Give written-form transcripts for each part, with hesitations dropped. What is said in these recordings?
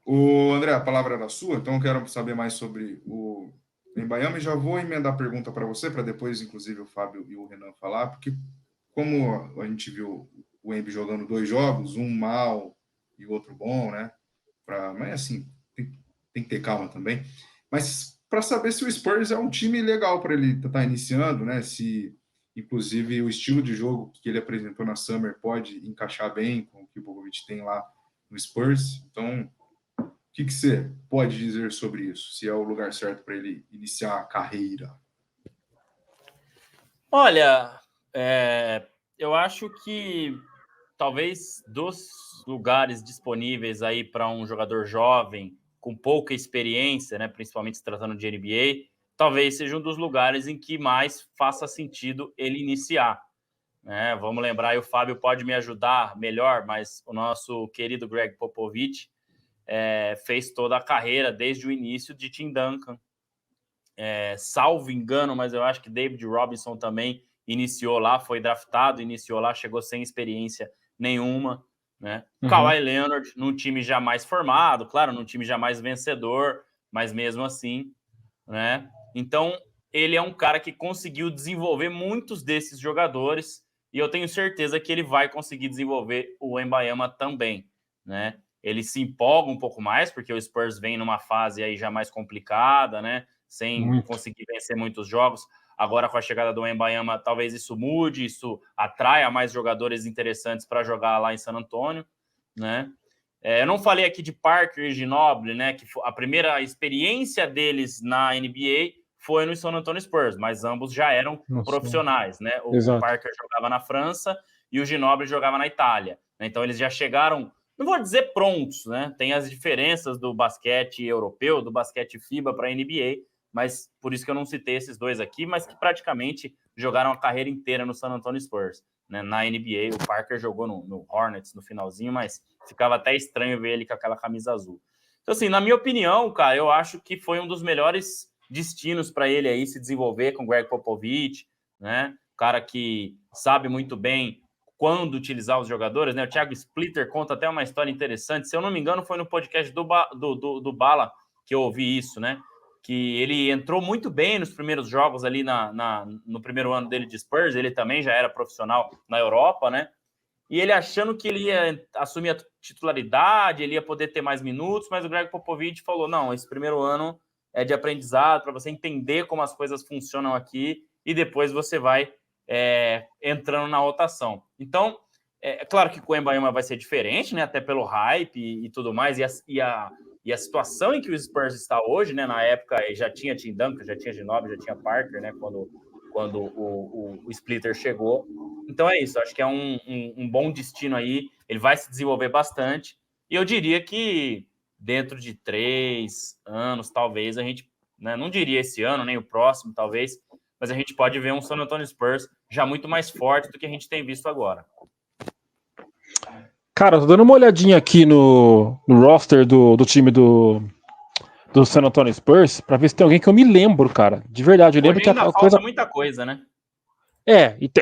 O André, a palavra era sua, então eu quero saber mais sobre o Wembanyama e já vou emendar a pergunta para você, para depois, inclusive, o Fábio e o Renan falar, porque como a gente viu o Wemby jogando 2 jogos, um mal e o outro bom, né? Mas assim, tem que ter calma também. Mas para saber se o Spurs é um time legal para ele estar iniciando, né? Se, inclusive, o estilo de jogo que ele apresentou na Summer pode encaixar bem com o que o Popovich tem lá no Spurs. Então, o que você pode dizer sobre isso? Se é o lugar certo para ele iniciar a carreira? Olha, eu acho que talvez dos lugares disponíveis aí para um jogador jovem com pouca experiência, né, principalmente se tratando de NBA, talvez seja um dos lugares em que mais faça sentido ele iniciar. Né? Vamos lembrar, e o Fábio pode me ajudar melhor, mas o nosso querido Greg Popovich fez toda a carreira desde o início de Tim Duncan. Salvo engano, mas eu acho que David Robinson também iniciou lá, foi draftado, iniciou lá, chegou sem experiência nenhuma, né? Kawhi Leonard num time já mais formado, claro, num time já mais vencedor, mas mesmo assim, né? Então, ele é um cara que conseguiu desenvolver muitos desses jogadores e eu tenho certeza que ele vai conseguir desenvolver o Wembanyama também, né? Ele se empolga um pouco mais, porque o Spurs vem numa fase aí já mais complicada, né? Sem conseguir vencer muitos jogos. Agora, com a chegada do Wembanyama, talvez isso mude, isso atraia mais jogadores interessantes para jogar lá em San Antonio, né? Eu não falei aqui de Parker e Ginobili, né? Que a primeira experiência deles na NBA foi no San Antonio Spurs, mas ambos já eram profissionais, né? O Parker jogava na França e o Ginobili jogava na Itália. Então, eles já chegaram, não vou dizer prontos, né? Tem as diferenças do basquete europeu, do basquete FIBA para a NBA, mas por isso que eu não citei esses dois aqui, mas que praticamente jogaram a carreira inteira no San Antonio Spurs. Né? Na NBA, o Parker jogou no Hornets no finalzinho, mas ficava até estranho ver ele com aquela camisa azul. Então, assim, na minha opinião, cara, eu acho que foi um dos melhores destinos para ele aí se desenvolver com o Greg Popovich, né? Cara que sabe muito bem quando utilizar os jogadores, né? O Thiago Splitter conta até uma história interessante. Se eu não me engano, foi no podcast do Bala que eu ouvi isso, né? Que ele entrou muito bem nos primeiros jogos ali no primeiro ano dele de Spurs. Ele também já era profissional na Europa, né? E ele achando que ele ia assumir a titularidade, ele ia poder ter mais minutos, mas o Greg Popovich falou, não, esse primeiro ano é de aprendizado, para você entender como as coisas funcionam aqui, e depois você vai entrando na rotação. Então, é claro que com o Wembanyama vai ser diferente, né, até pelo hype e tudo mais, e a situação em que o Spurs está hoje, né, na época já tinha Tim Duncan, já tinha Ginobili, já tinha Parker, né, quando o Splitter chegou. Então é isso, acho que é um bom destino aí, ele vai se desenvolver bastante, e eu diria que dentro de 3 anos, talvez, a gente, né, não diria esse ano, nem o próximo, talvez, mas a gente pode ver um San Antonio Spurs já muito mais forte do que a gente tem visto agora. Cara, tô dando uma olhadinha aqui no roster do time do San Antonio Spurs pra ver se tem alguém que eu me lembro, cara. De verdade, eu lembro que ainda falta muita coisa, né?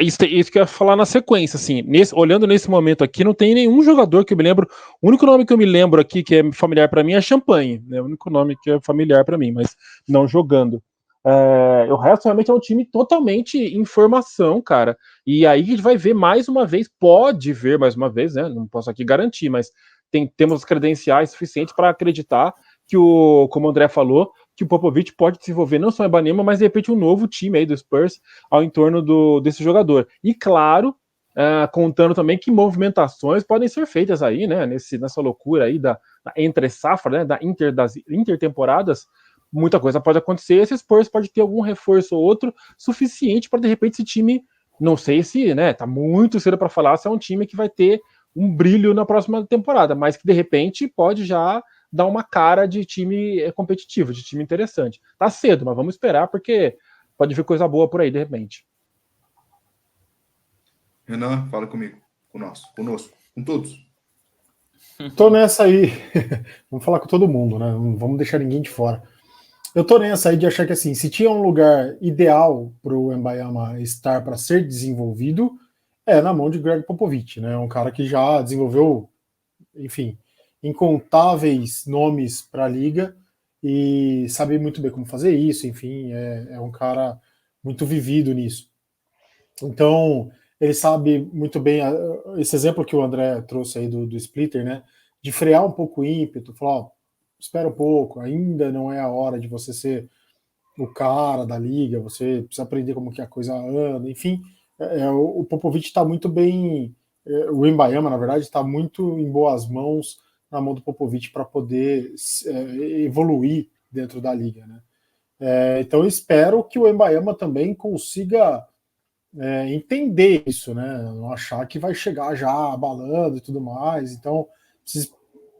Isso que eu ia falar na sequência, assim, olhando nesse momento aqui, não tem nenhum jogador que eu me lembro. O único nome que eu me lembro aqui que é familiar para mim é Champagne, né? O único nome que é familiar para mim, mas não jogando. O resto realmente é um time totalmente em formação, cara. E aí a gente vai ver mais uma vez, pode ver mais uma vez, né? Não posso aqui garantir, mas temos credenciais suficientes para acreditar que como o André falou, que o Popovich pode desenvolver não só em Ipanema, mas de repente um novo time aí do Spurs ao entorno desse jogador. E claro, contando também que movimentações podem ser feitas aí, né, nessa loucura aí da entre safra, né, das intertemporadas, muita coisa pode acontecer, esse Spurs pode ter algum reforço ou outro suficiente para de repente esse time, não sei se, né, tá muito cedo para falar se é um time que vai ter um brilho na próxima temporada, mas que de repente pode já dar uma cara de time competitivo, de time interessante. Tá cedo, mas vamos esperar, porque pode vir coisa boa por aí, de repente. Renan, fala comigo, conosco, com todos. Tô nessa aí. Vamos falar com todo mundo, né? Não vamos deixar ninguém de fora. Eu tô nessa aí de achar que, assim, se tinha um lugar ideal para o Wembanyama estar para ser desenvolvido, é na mão de Greg Popovich, né? Um cara que já desenvolveu, enfim, incontáveis nomes para a liga e sabe muito bem como fazer isso, enfim, é um cara muito vivido nisso. Então, ele sabe muito bem, esse exemplo que o André trouxe aí do Splitter, né, de frear um pouco o ímpeto, falar, ó, espera um pouco, ainda não é a hora de você ser o cara da liga, você precisa aprender como que a coisa anda, enfim, o Popovich está muito bem, o Wembanyama, na verdade, está muito em boas mãos na mão do Popovich para poder evoluir dentro da liga, né? Então eu espero que o Wembanyama também consiga entender isso, né? Não achar que vai chegar já abalando e tudo mais. Então precisa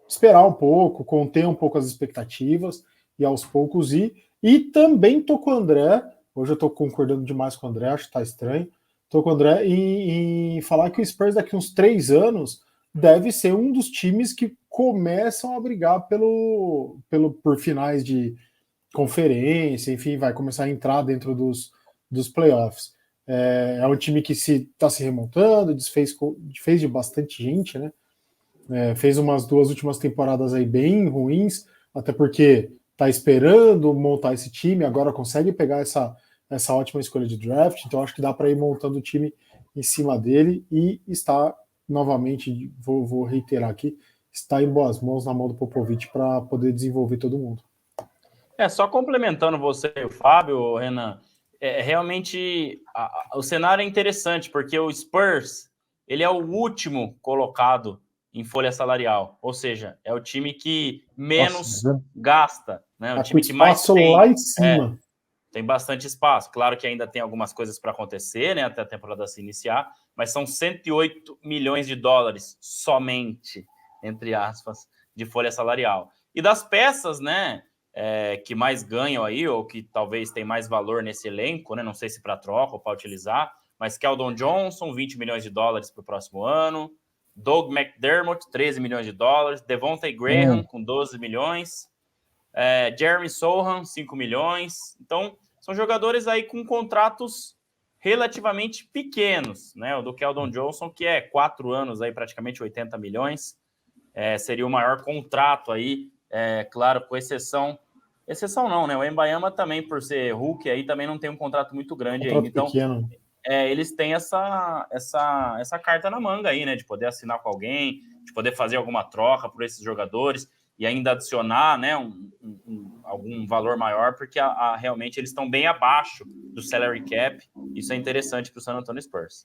esperar um pouco, conter um pouco as expectativas e aos poucos ir. E também tô com o André, hoje eu tô concordando demais com o André, acho que tá estranho, tô com o André em falar que o Spurs daqui uns 3 anos deve ser um dos times que começam a brigar por finais de conferência, enfim, vai começar a entrar dentro dos playoffs. É um time que está se remontando, desfez de bastante gente, né? Fez umas 2 últimas temporadas aí bem ruins, até porque tá esperando montar esse time, agora consegue pegar essa ótima escolha de draft, então acho que dá para ir montando o time em cima dele e está novamente, vou reiterar aqui, está em boas mãos na mão do Popovich para poder desenvolver todo mundo. Só complementando você e o Fábio, Renan, realmente o cenário é interessante, porque o Spurs, ele é o último colocado em folha salarial, ou seja, é o time que menos gasta, né? O time que mais tem. Lá em cima. Tem bastante espaço. Claro que ainda tem algumas coisas para acontecer, né, até a temporada se iniciar, mas são 108 milhões de dólares somente, entre aspas, de folha salarial. E das peças, né, que mais ganham aí, ou que talvez tem mais valor nesse elenco, né, não sei se para troca ou para utilizar, mas Keldon Johnson, 20 milhões de dólares para o próximo ano, Doug McDermott, 13 milhões de dólares, Devontae Graham, com 12 milhões, Jeremy Sohan, 5 milhões. Então, são jogadores aí com contratos relativamente pequenos, né? O do Keldon Johnson, que é 4 anos aí, praticamente 80 milhões, seria o maior contrato aí, claro, com exceção não, né? O Wembanyama também, por ser Hulk, aí também não tem um contrato muito grande ainda. Então, pequeno. Eles têm essa carta na manga aí, né? De poder assinar com alguém, de poder fazer alguma troca por esses jogadores e ainda adicionar, né, algum valor maior, porque realmente eles estão bem abaixo do salary cap. Isso é interessante para o San Antonio Spurs.